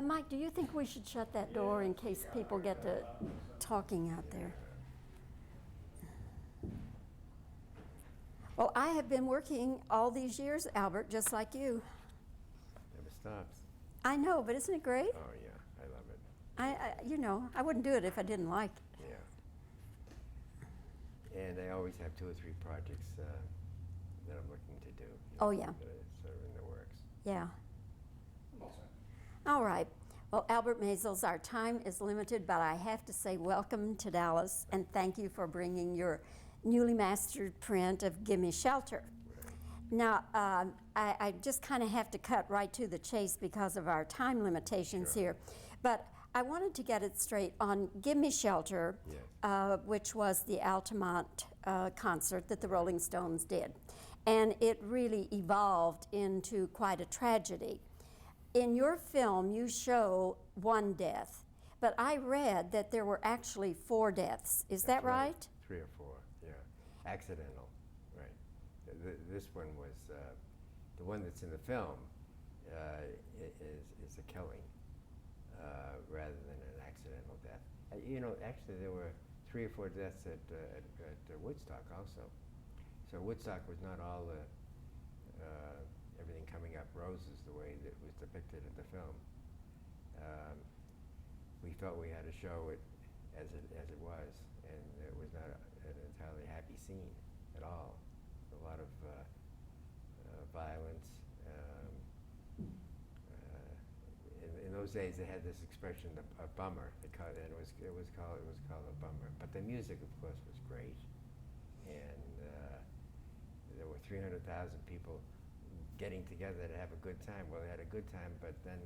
Mike, do you think we should shut that door in case people get to talking out there? Well, I have been working all these years, Albert, just like you. Never stops. I know, but isn't it great? Oh yeah, I love it. I wouldn't do it if I didn't like it. Yeah. And I always have 2 or 3 projects that I'm looking to do. Oh, yeah. That are sort of in the works. Yeah. All right. Well, Albert Maysles, our time is limited, but I have to say welcome to Dallas and thank you for bringing your newly mastered print of Gimme Shelter. Now, I just kind of have to cut right to the chase because of our time limitations here, but I wanted to get it straight on Gimme Shelter, which was the Altamont concert that the Rolling Stones did. And it really evolved into quite a tragedy. In your film, you show 1 death, but I read that there were actually 4 deaths. Is that right? 3 or 4, yeah. Accidental, right. This one was, the one that's in the film is a killing rather than an accidental death. You know, actually there were 3 or 4 deaths at Woodstock also. So Woodstock was not all the everything coming up roses the way that was depicted in the film. We felt we had to show it as it was, and it was not an entirely happy scene at all. A lot of violence. In those days, they had this expression, a bummer, and it was called a bummer. But the music, of course, was great, and there were 300,000 people getting together to have a good time. Well, they had a good time, but then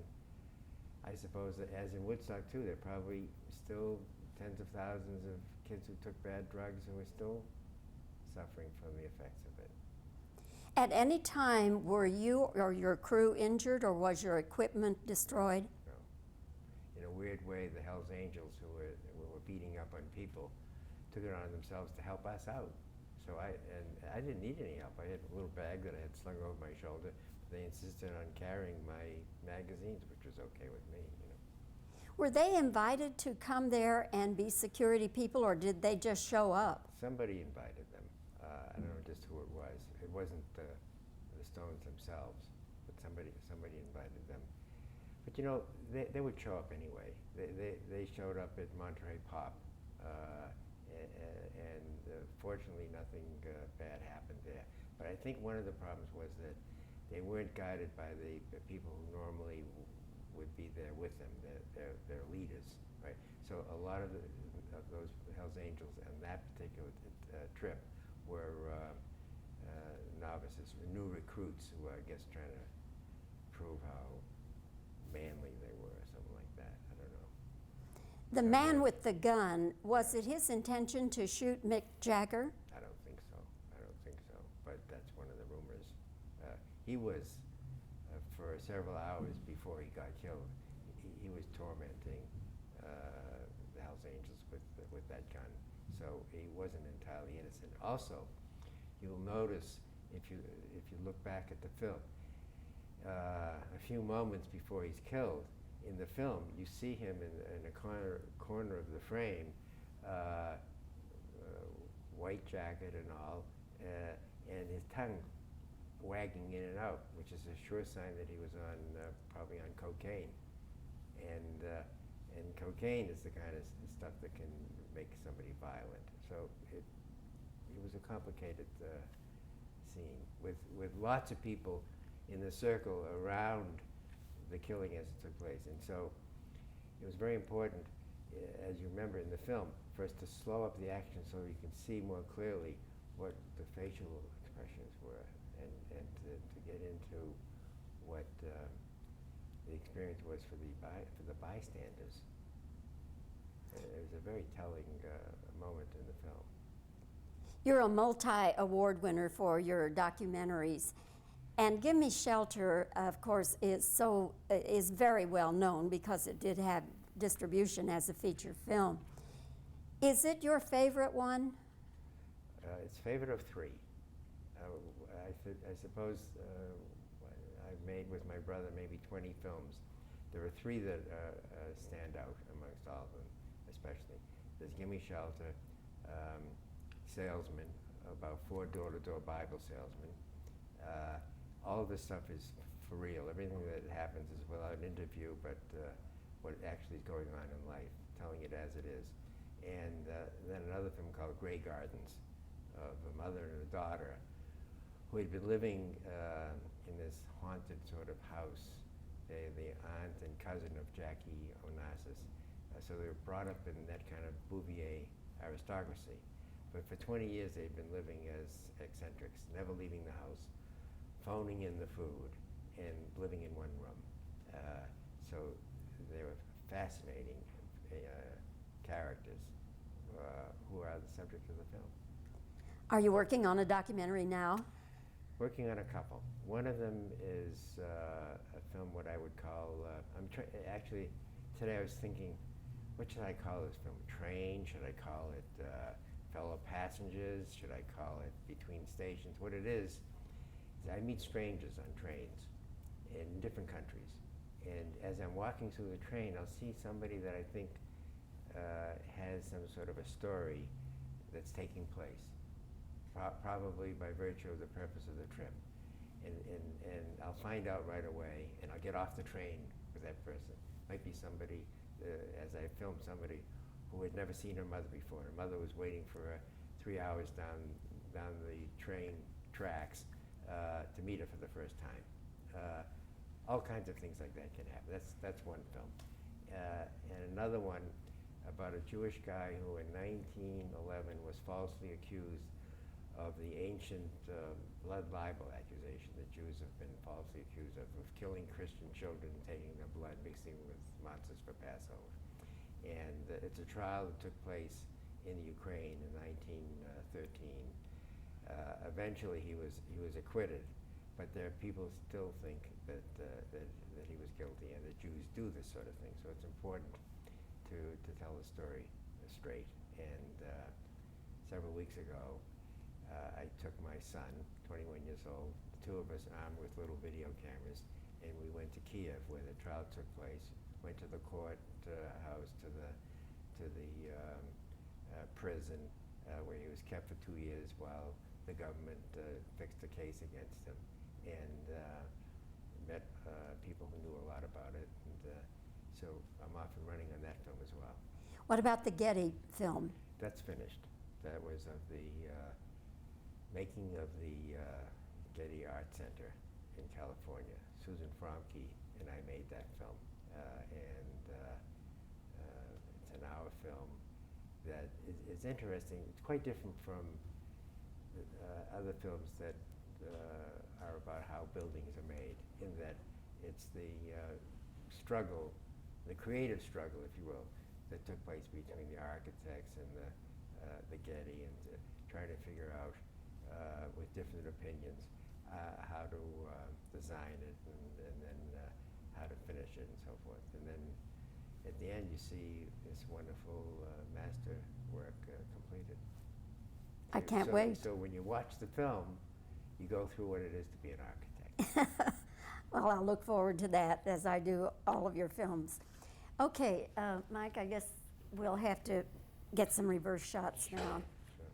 I suppose that as in Woodstock too, there are probably still tens of thousands of kids who took bad drugs who are still suffering from the effects of it. At any time, were you or your crew injured, or was your equipment destroyed? No. In a weird way, the Hells Angels, who were beating up on people, took it on themselves to help us out. So I didn't need any help. I had a little bag that I had slung over my shoulder. They insisted on carrying my magazines, which was okay with me, you know. Were they invited to come there and be security people, or did they just show up? Somebody invited them. I don't know just who it was. It wasn't the Stones themselves, but somebody invited them. But you know, they would show up anyway. They showed up at Monterey Pop. And fortunately nothing bad happened there. But I think one of the problems was that they weren't guided by the people who normally would be there with them, their leaders, right? So a lot of those Hells Angels on that particular trip were novices, new recruits who were, I guess, trying to prove how manly they were, or something like that. I don't know. The man with the gun, was it his intention to shoot Mick Jagger? I don't think so. I don't think so. But that's one of the rumors. He was, for several hours before he got killed, he was tormenting the Hells Angels with that gun. So he wasn't entirely innocent. Also, you'll notice if you look back at the film, a few moments before he's killed, in the film, you see him in a corner of the frame, white jacket and all, and his tongue wagging in and out, which is a sure sign that he was probably on cocaine. And cocaine is the kind of stuff that can make somebody violent. So it was a complicated scene with lots of people in the circle around the killing as it took place. And so it was very important, as you remember in the film, for us to slow up the action so you can see more clearly what the facial expressions were, and to get into what the experience was for the bystanders. It was a very telling moment in the film. You're a multi-award winner for your documentaries. And Gimme Shelter, of course, is very well known because it did have distribution as a feature film. Is it your favorite one? It's favorite of 3. I suppose I've made with my brother maybe 20 films. There are three that stand out amongst all of them, especially. There's Gimme Shelter, salesman, about 4 door-to-door Bible salesmen. All of this stuff is for real. Everything that happens is without an interview, but what actually is going on in life, telling it as it is. And then another film called Grey Gardens, of a mother and a daughter who had been living in this haunted sort of house. The aunt and cousin of Jackie Onassis. So they were brought up in that kind of Bouvier aristocracy. But for 20 years they'd been living as eccentrics, never leaving the house, phoning in the food, and living in one room. So they were fascinating characters who are the subject of the film. Are you working on a documentary now? Working on a couple. One of them is a film, what I would call, actually, today I was thinking, what should I call this film? Train? Should I call it Fellow Passengers? Should I call it Between Stations? What it is I meet strangers on trains in different countries. And as I'm walking through the train, I'll see somebody that I think has some sort of a story that's taking place, probably by virtue of the purpose of the trip. And I'll find out right away, and I'll get off the train with that person. Might be somebody, as I filmed somebody who had never seen her mother before. Her mother was waiting for her 3 hours down the train tracks to meet her for the first time. All kinds of things like that can happen. That's one film. And another one about a Jewish guy who in 1911 was falsely accused of the ancient blood libel accusation that Jews have been falsely accused of killing Christian children, taking their blood, mixing with matzahs for Passover. And it's a trial that took place in Ukraine in 1913. Eventually he was acquitted, but there are people still think that he was guilty, and that Jews do this sort of thing. So it's important to tell the story straight. And several weeks ago, I took my son, 21 years old, the two of us armed with little video cameras, and we went to Kiev where the trial took place, went to the court house, to the prison where he was kept for 2 years while the government fixed a case against him, and met people who knew a lot about it. And so I'm off and running on that film as well. What about the Getty film? That's finished. That was of the making of the Getty Art Center in California. Susan Fromke and I made that film. And it's an hour film that is interesting. It's quite different from other films that are about how buildings are made, in that it's the struggle, the creative struggle, if you will, that took place between the architects and the Getty, and trying to figure out with different opinions how to design it, and then how to finish it and so forth. And then at the end you see this wonderful master work completed. I can't wait. So when you watch the film, you go through what it is to be an architect. Well, I'll look forward to that, as I do all of your films. Okay, Mike, I guess we'll have to get some reverse shots now. Sure.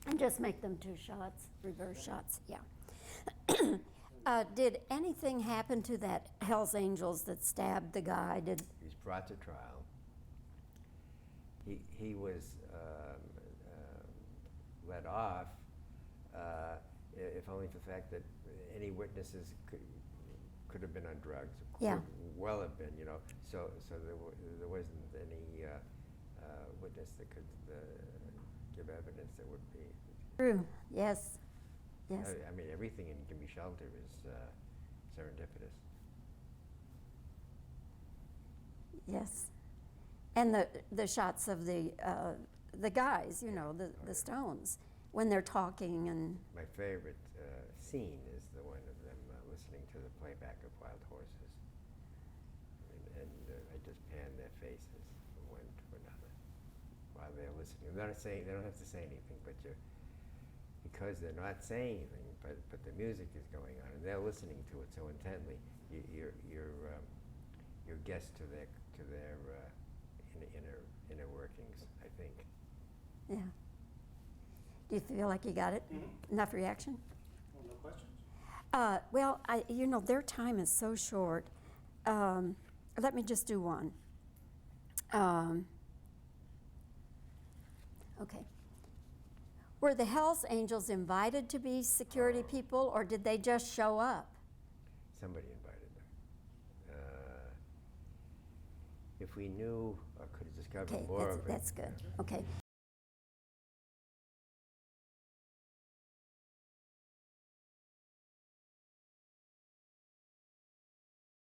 And just make them 2 shots, reverse shots, yeah. Did anything happen to that Hells Angels that stabbed the guy? He's brought to trial. He was let off, if only for the fact that any witnesses could have been on drugs. Yeah. Could well have been, you know. So there wasn't any witness that could give evidence that would be True, yes, yes. I mean, everything in Gimme Shelter is serendipitous. Yes. And the shots of the guys, you know, the Stones, when they're talking and... My favorite scene is the one of them listening to the playback of Wild Horses. And I just pan their faces from one to another while they're listening. They're not saying, they don't have to say anything, but because they're not saying anything, but the music is going on, and they're listening to it so intently, you're your guest to their inner workings, I think. Yeah. Do you feel like you got it? Enough reaction? Well, no questions? Well, their time is so short. Let me just do one. Okay. Were the Hells Angels invited to be security people, or did they just show up? Somebody invited them. If we knew or could have discovered Okay, more of it. that's good. Okay.